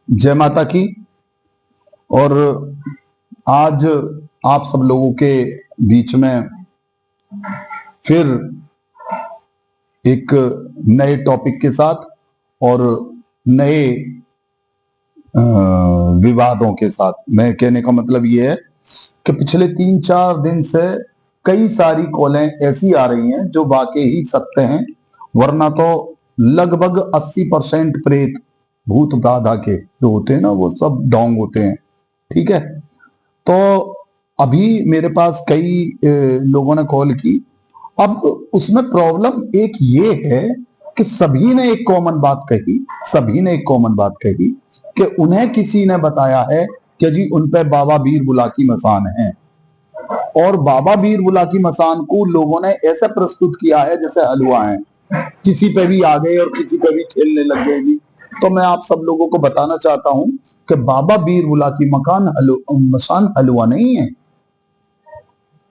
जय माता की। और आज आप सब लोगों के बीच में फिर एक नए टॉपिक के साथ और नए विवादों के साथ। मैं कहने का मतलब ये है कि पिछले 3-4 दिन से कई सारी कॉलें ऐसी आ रही हैं जो वाकई ही सत्य हैं, वरना तो लगभग 80% प्रेत भूत दादा के जो होते हैं ना, वो सब डोंग होते हैं। ठीक है, तो अभी मेरे पास कई लोगों ने कॉल की। अब उसमें प्रॉब्लम एक ये है कि सभी ने एक कॉमन बात कही कि उन्हें किसी ने बताया है कि जी उन पे बाबा बीरबुला की मसान है, और बाबा बीरबुला की मसान को लोगों ने ऐसा प्रस्तुत किया है जैसे हलवा है, किसी पे भी आ गए और किसी पे भी खेलने लग गए जी। तो मैं आप सब लोगों को बताना चाहता हूं कि बाबा बीरबुला की मसान हलवा नहीं है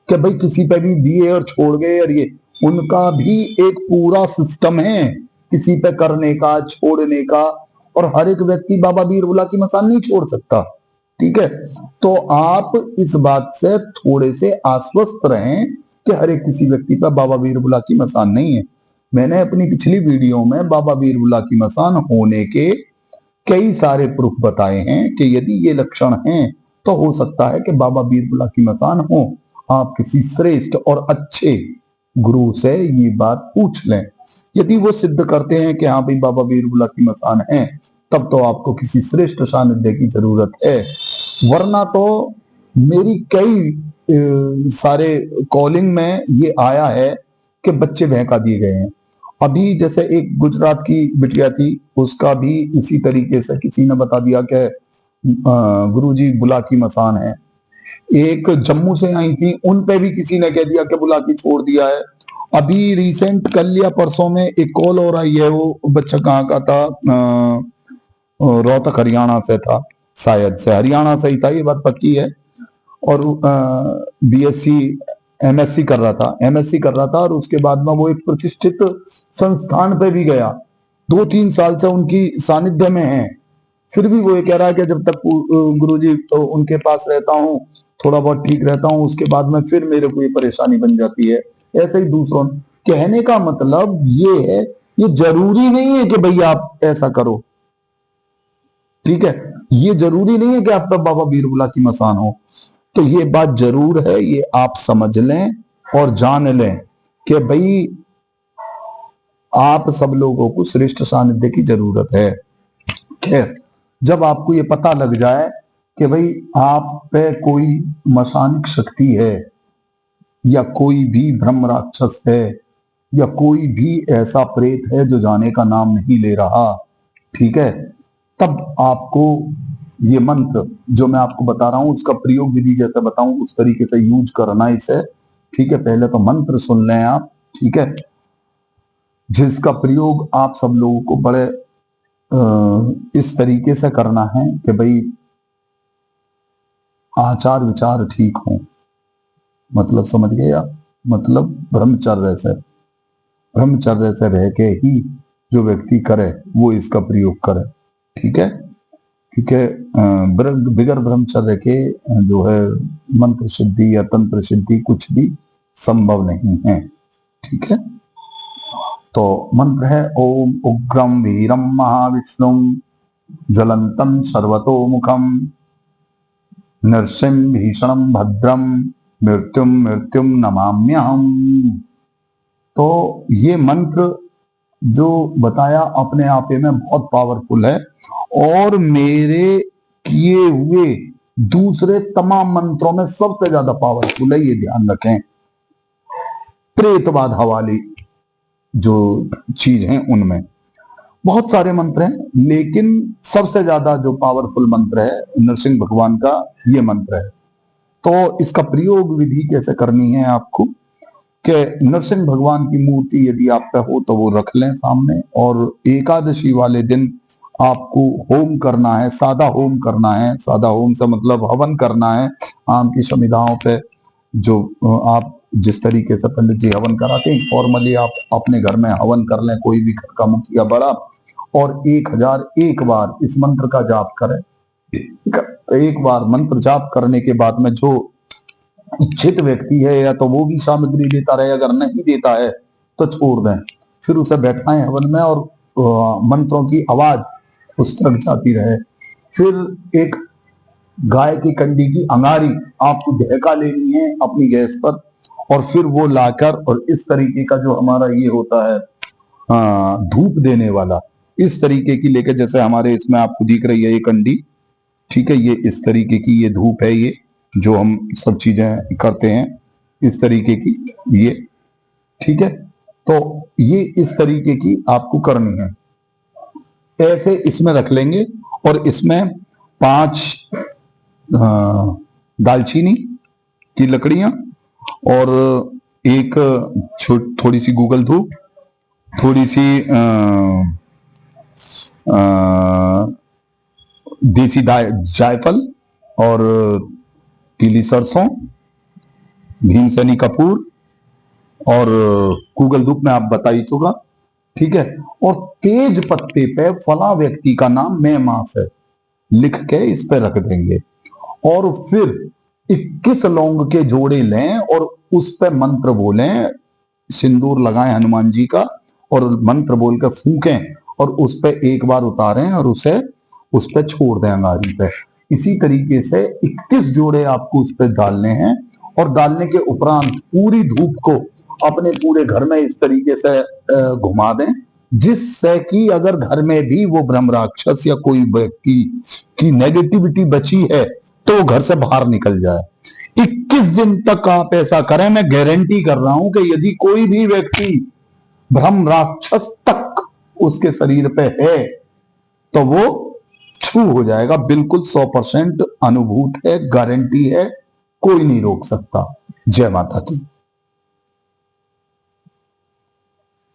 कि भाई किसी पे भी दिए और छोड़ गए। और ये उनका भी एक पूरा सिस्टम है किसी पे करने का, छोड़ने का, और हर एक व्यक्ति बाबा बीरबुला की मसान नहीं छोड़ सकता। ठीक है, तो आप इस बात से थोड़े से आश्वस्त रहें कि हर एक किसी व्यक्ति पर बाबा बीरबुला की मसान नहीं है। मैंने अपनी पिछली वीडियो में बाबा बीरबुला की मसान होने के कई सारे प्रूफ बताए हैं कि यदि ये लक्षण हैं तो हो सकता है कि बाबा बीरबुला की मसान हो। आप किसी श्रेष्ठ और अच्छे गुरु से ये बात पूछ लें। यदि वो सिद्ध करते हैं कि हाँ भाई बाबा बीरबुला की मसान है, तब तो आपको किसी श्रेष्ठ सानिध्य की जरूरत है, वरना तो मेरी कई सारे कॉलिंग में ये आया है कि बच्चे बहका दिए गए हैं। अभी जैसे एक गुजरात की बिटिया थी, उसका भी इसी तरीके से किसी ने बता दिया कि गुरुजी बुला की मसान है। एक जम्मू से आई थी, उन पे भी किसी ने कह दिया कि बुला की छोड़ दिया है। अभी रिसेंट कल या परसों में एक कॉल और आई है, वो बच्चा कहाँ का था, रोहतक हरियाणा से था, शायद से हरियाणा से ही था, ये बात पक्की है। और बीएससी एमएससी कर रहा था और उसके बाद में वो एक प्रतिष्ठित संस्थान पे भी गया, 2-3 साल से उनकी सानिध्य में है। फिर भी वो ये कह रहा है कि जब तक गुरुजी तो उनके पास रहता हूँ, थोड़ा बहुत ठीक रहता हूँ, उसके बाद में फिर मेरे को ये परेशानी बन जाती है। ऐसे ही दूसरों, कहने का मतलब ये है, ये जरूरी नहीं है कि भाई आप ऐसा करो। ठीक है, ये जरूरी नहीं है कि आप पे बाबा बीरबुला की मसान हो। तो ये बात जरूर है, ये आप समझ लें और जान लें कि भाई आप सब लोगों को श्रेष्ठ सानिध्य की जरूरत है। खैर, जब आपको ये पता लग जाए कि भाई आप पे कोई मसानिक शक्ति है, या कोई भी ब्रह्म राक्षस है, या कोई भी ऐसा प्रेत है जो जाने का नाम नहीं ले रहा, ठीक है, तब आपको ये मंत्र जो मैं आपको बता रहा हूं उसका प्रयोग विधि जैसे बताऊं उस तरीके से यूज करना इसे। ठीक है, पहले तो मंत्र सुन लें आप। ठीक है, जिसका प्रयोग आप सब लोगों को बड़े इस तरीके से करना है कि भाई आचार विचार ठीक हो। मतलब समझ गए आप? मतलब ब्रह्मचर्य से रह के ही जो व्यक्ति करे वो इसका प्रयोग करे। ठीक है, क्योंकि बिगर ब्रह्मचर्य के जो है मंत्र सिद्धि या तंत्र सिद्धि कुछ भी संभव नहीं है। ठीक है, तो मंत्र है ओम उग्रम वीरम महाविष्णुम ज्वलंतम सर्वतोमुखम नृसिंह भीषणम भद्रम मृत्युम मृत्युम नमाम्यहम। तो ये मंत्र जो बताया अपने आप में बहुत पावरफुल है, और मेरे किए हुए दूसरे तमाम मंत्रों में सबसे ज्यादा पावरफुल है, ये ध्यान रखें। प्रेतवाद हवाली जो चीज है उनमें बहुत सारे मंत्र हैं, लेकिन सबसे ज्यादा जो पावरफुल मंत्र है नरसिंह भगवान का ये मंत्र है। तो इसका प्रयोग विधि कैसे करनी है आपको कि नरसिंह भगवान की मूर्ति यदि आप पे हो तो वो रख लें सामने, और एकादशी वाले दिन आपको होम करना है, सादा होम करना है। सादा होम से मतलब हवन करना है आम की समिधाओं पे, जो आप जिस तरीके से पंडित जी हवन कराते हैं फॉर्मली आप अपने घर में हवन कर लें, कोई भी घर का मुखिया बड़ा, और 1001 बार इस मंत्र का जाप करें। एक बार मंत्र जाप करने के बाद में जो इच्छित व्यक्ति है या तो वो भी सामग्री देता रहे, अगर नहीं देता है तो छोड़ दें। फिर उसे बैठाएं हवन में और मंत्रों की आवाज उस तक जाती रहे। फिर एक गाय की कंडी की अंगारी आपको ढेका लेनी है अपनी गैस पर, और फिर वो लाकर और इस तरीके का जो हमारा ये होता है धूप देने वाला, इस तरीके की लेकर, जैसे हमारे इसमें आपको दिख रही है ये कंडी, ठीक है, ये इस तरीके की ये धूप है, ये जो हम सब चीजें करते हैं इस तरीके की ये, ठीक है। तो ये इस तरीके की आपको करनी है, ऐसे इसमें रख लेंगे। और इसमें 5 दालचीनी की लकड़ियां और एक थोड़ी सी गूगल धूप, थोड़ी सी देसी जायफल और पीली सरसों, भीमसेनी कपूर और गूगल धूप में आप बता ही चुका, ठीक है। और तेज पत्ते पे फला व्यक्ति का नाम मैं मास है लिख के इस पे रख देंगे। और फिर 21 लौंग के जोड़े लें और उस पे मंत्र बोलें, सिंदूर लगाएं हनुमान जी का और मंत्र बोल के फूकें और उस पे एक बार उतारें और उसे उस पे छोड़ दें अंगारी पे। इसी तरीके से 21 जोड़े आपको उस पे डालने हैं। और डालने के उपरांत पूरी धूप को अपने पूरे घर में इस तरीके से घुमा दें, जिससे कि अगर घर में भी वो ब्रह्म राक्षस या कोई व्यक्ति की नेगेटिविटी बची है तो घर से बाहर निकल जाए। 21 दिन तक आप ऐसा करें, मैं गारंटी कर रहा हूं कि यदि कोई भी व्यक्ति ब्रह्म राक्षस तक उसके शरीर पे है तो वो छू हो जाएगा। बिल्कुल 100% अनुभूत है, गारंटी है, कोई नहीं रोक सकता। जय माता की।